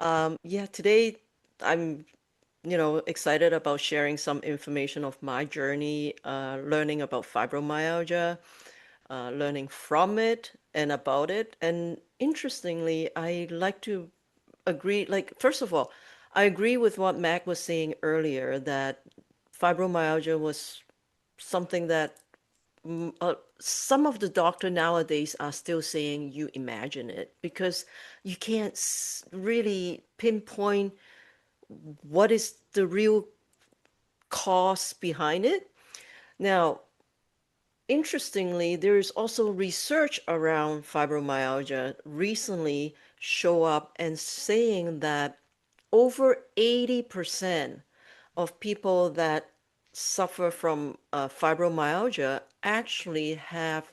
Yeah, today I'm, excited about sharing some information of my journey, learning about fibromyalgia, learning from it and about it. And interestingly, I like to agree, like, first of all, I agree with what Mac was saying earlier that fibromyalgia was something that some of the doctor nowadays are still saying you imagine it because you can't really pinpoint what is the real cause behind it. Now, interestingly, there is also research around fibromyalgia recently show up and saying that over 80% of people that suffer from fibromyalgia actually have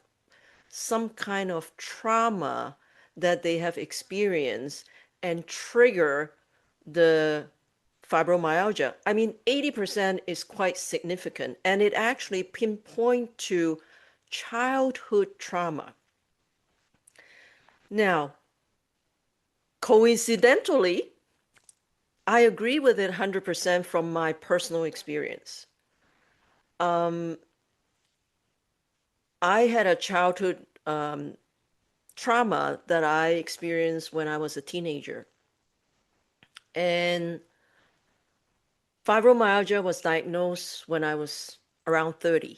some kind of trauma that they have experienced and trigger the fibromyalgia. I mean, 80% is quite significant, and it actually pinpoint to childhood trauma. Now, coincidentally, I agree with it 100% from my personal experience. Um, I had a childhood trauma that I experienced when I was a teenager. And fibromyalgia was diagnosed when I was around 30.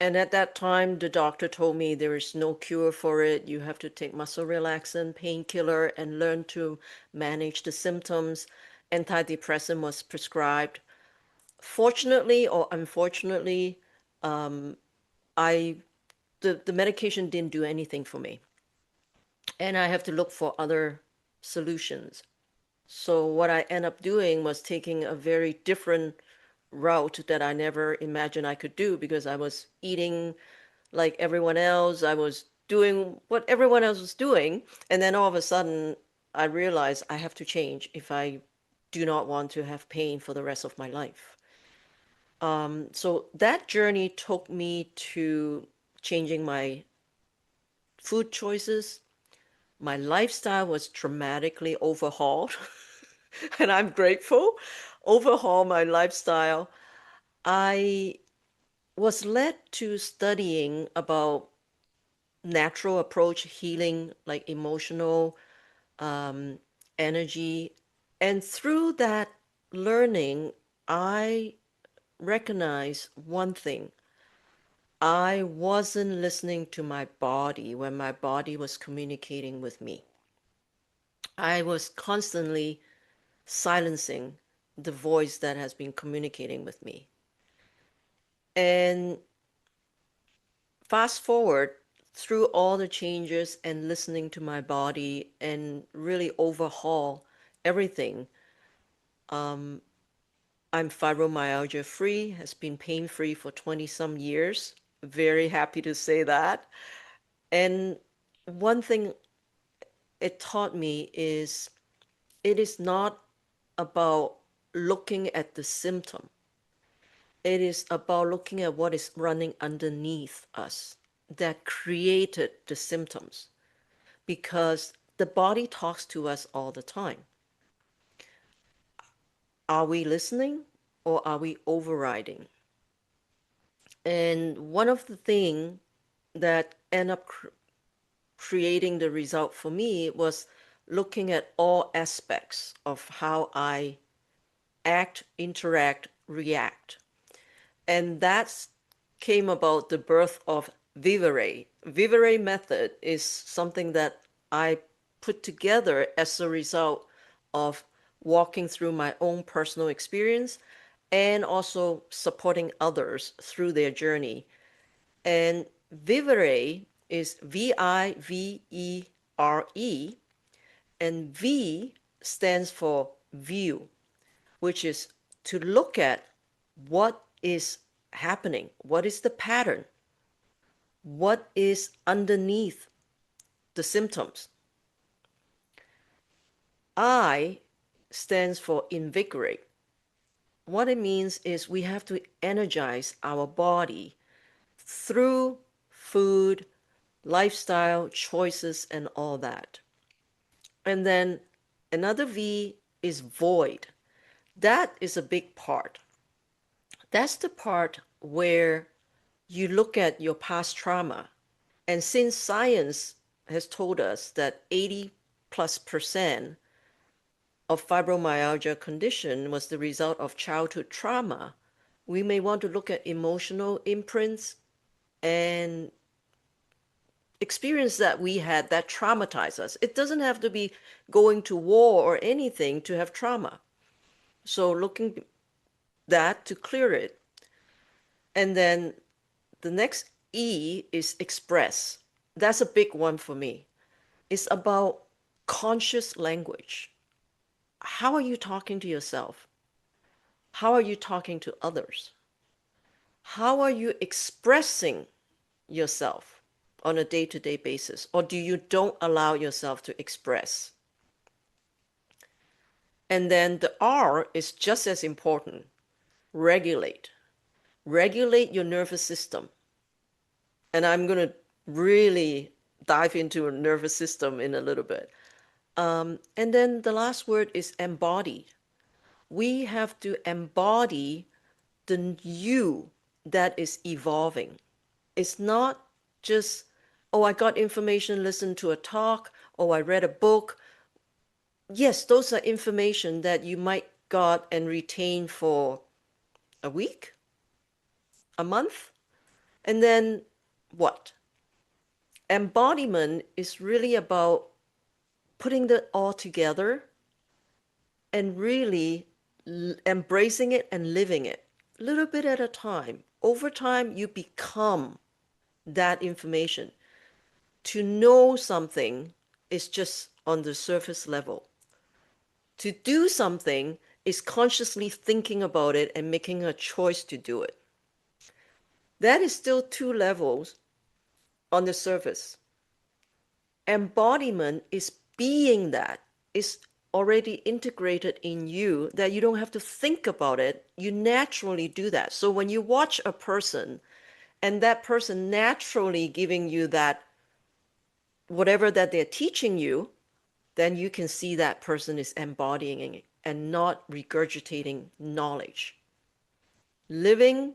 And at that time, the doctor told me there is no cure for it. You have to take muscle relaxant, painkiller, and learn to manage the symptoms. Antidepressant was prescribed. Fortunately or unfortunately, um, I the medication didn't do anything for me, and I have to look for other solutions. So what I end up doing was taking a very different route that I never imagined I could do because I was eating like everyone else. I was doing what everyone else was doing. And then all of a sudden, I realized I have to change if I do not want to have pain for the rest of my life. So that journey took me to changing my food choices. My lifestyle was dramatically overhauled, and I'm grateful. Overhaul my lifestyle. I was led to studying about natural approach healing, like emotional um, energy. And through that learning, I recognize one thing. I wasn't listening to my body when my body was communicating with me. I was constantly silencing the voice that has been communicating with me. And fast forward through all the changes and listening to my body and really overhaul everything. Um, I'm fibromyalgia free, has been pain free for 20 some years. Very happy to say that. And one thing it taught me is it is not about looking at the symptom. It is about looking at what is running underneath us that created the symptoms because the body talks to us all the time. Are we listening or are we overriding? And one of the things that end up creating the result for me was looking at all aspects of how I act, interact, react. And that's came about the birth of Vivare. Vivare method is something that I put together as a result of walking through my own personal experience and also supporting others through their journey. And Vivere is Vivere, and V stands for view, which is to look at what is happening, what is the pattern, what is underneath the symptoms. I stands for invigorate. What it means is we have to energize our body through food, lifestyle choices, and all that. And then Another V is void. That is a big part. That's the part where you look at your past trauma. And since science has told us that 80+% of fibromyalgia condition was the result of childhood trauma, we may want to look at emotional imprints and experience that we had that traumatized us. It doesn't have to be going to war or anything to have trauma. So looking that to clear it. And then the next E is express. That's a big one for me. It's about conscious language. How are you talking to yourself? How are you talking to others? How are you expressing yourself on a day-to-day basis? Or do you don't allow yourself to express? And then the R is just as important. Regulate. Regulate your nervous system. And I'm going to really dive into a nervous system in a little bit. And then the last word is embody. We have to embody the you that is evolving. It's not just, oh, I got information, listened to a talk, oh, I read a book. Yes, those are information that you might got and retain for a week, a month, and then what? Embodiment is really about putting that all together and really embracing it and living it, a little bit at a time. Over time, you become that information. To know something is just on the surface level. To do something is consciously thinking about it and making a choice to do it. That is still two levels on the surface. Embodiment is being that, is already integrated in you, that you don't have to think about it. You naturally do that. So when you watch a person and that person naturally giving you that, whatever that they're teaching you, then you can see that person is embodying it and not regurgitating knowledge. Living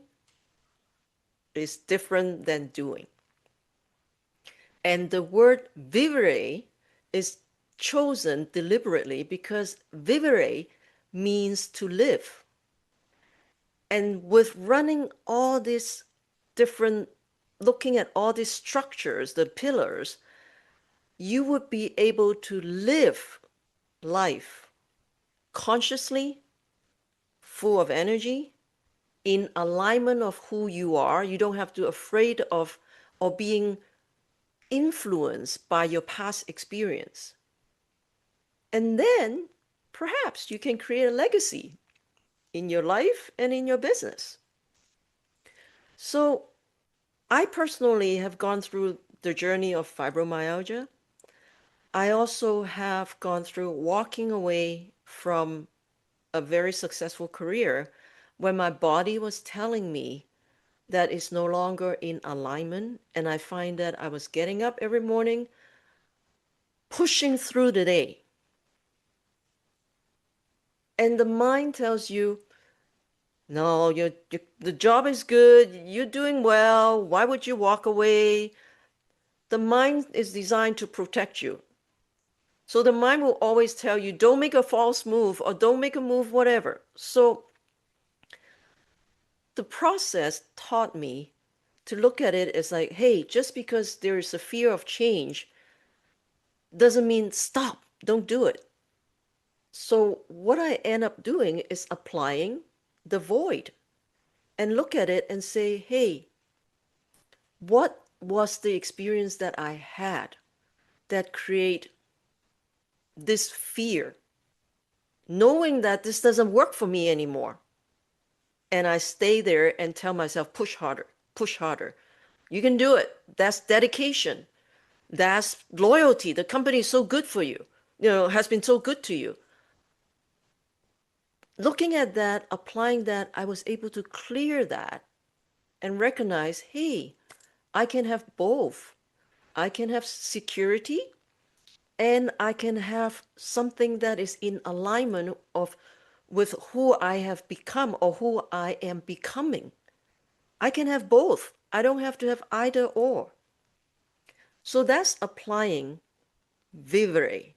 is different than doing. And the word vivere is chosen deliberately because vivere means to live. And with running all these different, looking at all these structures, the pillars, you would be able to live life consciously, full of energy, in alignment of who you are. You don't have to be afraid of or being influenced by your past experience. And then perhaps you can create a legacy in your life and in your business. So I personally have gone through the journey of fibromyalgia. I also have gone through walking away from a very successful career when my body was telling me that it's no longer in alignment. And I find that I was getting up every morning, pushing through the day. And the mind tells you, no, the job is good, you're doing well, why would you walk away? The mind is designed to protect you. So the mind will always tell you, don't make a false move or don't make a move, whatever. So the process taught me to look at it as like, hey, just because there is a fear of change doesn't mean stop, don't do it. So what I end up doing is applying the void and look at it and say, hey, what was the experience that I had that create this fear, knowing that this doesn't work for me anymore? And I stay there and tell myself, push harder, push harder. You can do it. That's dedication. That's loyalty. The company is so good for you, has been so good to you. Looking at that, applying that, I was able to clear that and recognize, hey, I can have both. I can have security and I can have something that is in alignment of with who I have become or who I am becoming. I can have both. I don't have to have either or. So that's applying Vivere.